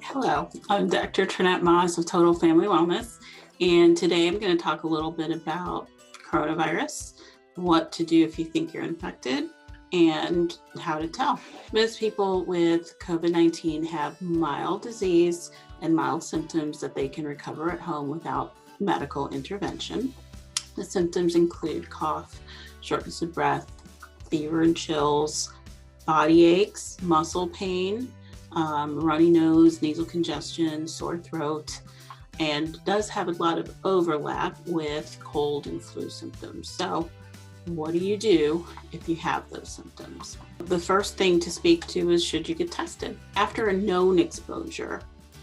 Hello, I'm Dr. Trinette Moss of Total Family Wellness, and today I'm going to talk a little bit about coronavirus, what to do if you think you're infected, and how to tell. Most people with COVID-19 have mild disease and mild symptoms that they can recover at home without medical intervention. The symptoms include cough, shortness of breath, fever and chills, body aches, muscle pain, runny nose, nasal congestion, sore throat, and does have a lot of overlap with cold and flu symptoms. So what do you do if you have those symptoms? The first thing to speak to is, should you get tested? After a known exposure,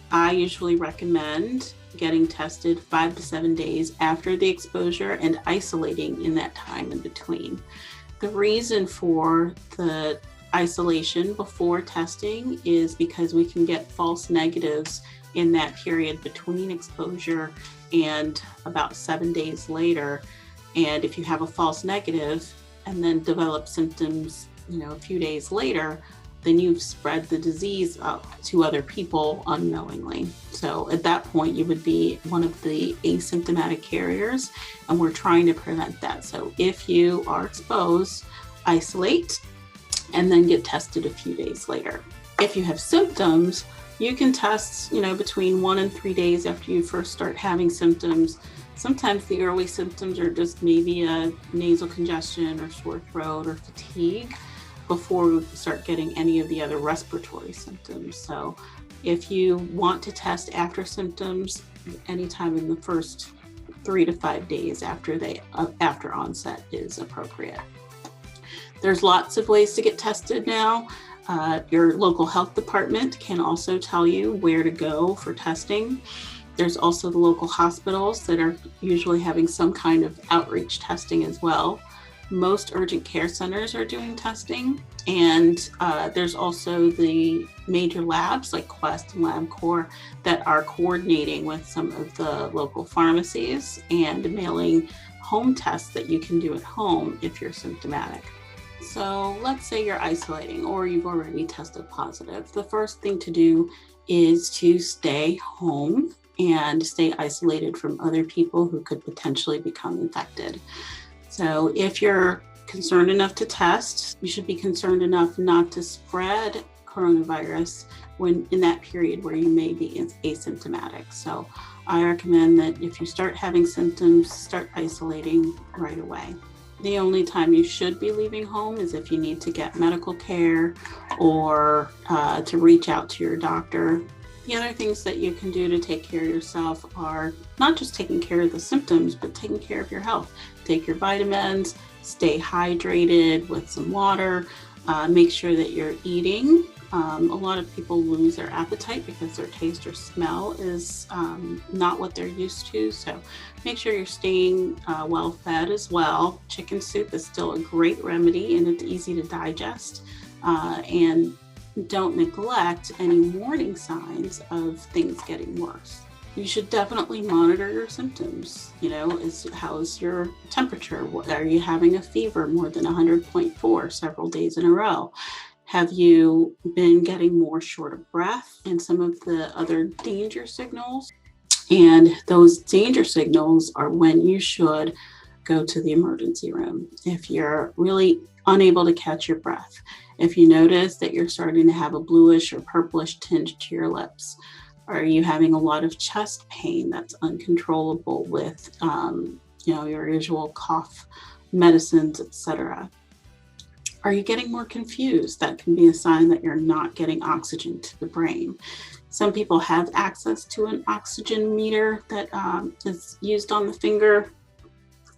I usually recommend getting tested 5 to 7 days after the exposure and isolating in that time in between. The reason for the isolation before testing is because we can get false negatives in that period between exposure and about 7 days later. And if you have a false negative and then develop symptoms, a few days later, then you've spread the disease up to other people unknowingly. So at that point, you would be one of the asymptomatic carriers, and we're trying to prevent that. So if you are exposed, isolate, and then get tested a few days later. If you have symptoms, you can test, between 1 and 3 days after you first start having symptoms. Sometimes the early symptoms are just maybe a nasal congestion or sore throat or fatigue before we start getting any of the other respiratory symptoms. So if you want to test after symptoms, anytime in the first 3 to 5 days after onset is appropriate. There's lots of ways to get tested now. Your local health department can also tell you where to go for testing. There's also the local hospitals that are usually having some kind of outreach testing as well. Most urgent care centers are doing testing, and there's also the major labs like Quest and LabCorp that are coordinating with some of the local pharmacies and mailing home tests that you can do at home if you're symptomatic. So let's say you're isolating or you've already tested positive. The first thing to do is to stay home and stay isolated from other people who could potentially become infected. So if you're concerned enough to test, you should be concerned enough not to spread coronavirus when in that period where you may be asymptomatic. So I recommend that if you start having symptoms, start isolating right away. The only time you should be leaving home is if you need to get medical care or to reach out to your doctor. The other things that you can do to take care of yourself are not just taking care of the symptoms, but taking care of your health. Take your vitamins, stay hydrated with some water, make sure that you're eating. A lot of people lose their appetite because their taste or smell is not what they're used to. So make sure you're staying well fed as well. Chicken soup is still a great remedy and it's easy to digest. And don't neglect any warning signs of things getting worse. You should definitely monitor your symptoms. How's your temperature? Are you having a fever more than 100.4 several days in a row? Have you been getting more short of breath and some of the other danger signals? And those danger signals are when you should go to the emergency room. If you're really unable to catch your breath, if you notice that you're starting to have a bluish or purplish tinge to your lips, are you having a lot of chest pain that's uncontrollable with your usual cough medicines, etc.? Are you getting more confused? That can be a sign that you're not getting oxygen to the brain. Some people have access to an oxygen meter that is used on the finger,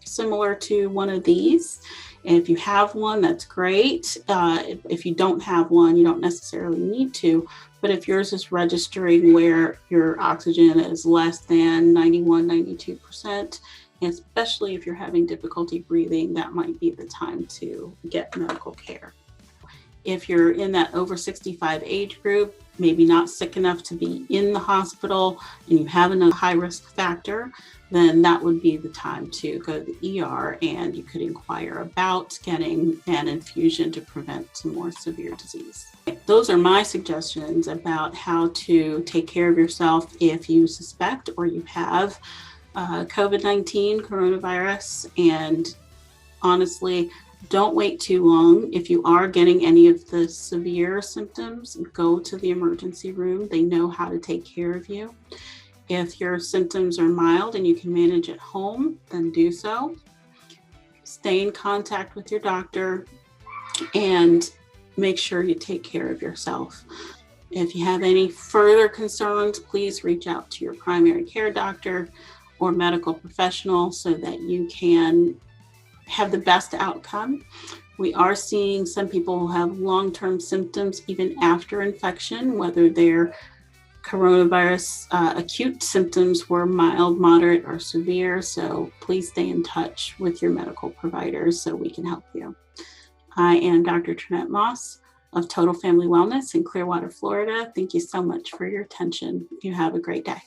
similar to one of these. And if you have one, that's great. If you don't have one, you don't necessarily need to. But if yours is registering where your oxygen is less than 91, 92%, especially if you're having difficulty breathing, that might be the time to get medical care. If you're in that over 65 age group, maybe not sick enough to be in the hospital and you have a high risk factor, then that would be the time to go to the ER, and you could inquire about getting an infusion to prevent some more severe disease. Those are my suggestions about how to take care of yourself if you suspect or you have COVID-19 coronavirus. And honestly, don't wait too long. If you are getting any of the severe symptoms, go to the emergency room. They know how to take care of you. If your symptoms are mild and you can manage at home, then do so. Stay in contact with your doctor and make sure you take care of yourself. If you have any further concerns, please reach out to your primary care doctor or medical professional so that you can have the best outcome. We are seeing some people who have long-term symptoms even after infection, whether their coronavirus acute symptoms were mild, moderate, or severe. So please stay in touch with your medical providers so we can help you. I am Dr. Trinette Moss of Total Family Wellness in Clearwater, Florida. Thank you so much for your attention. You have a great day.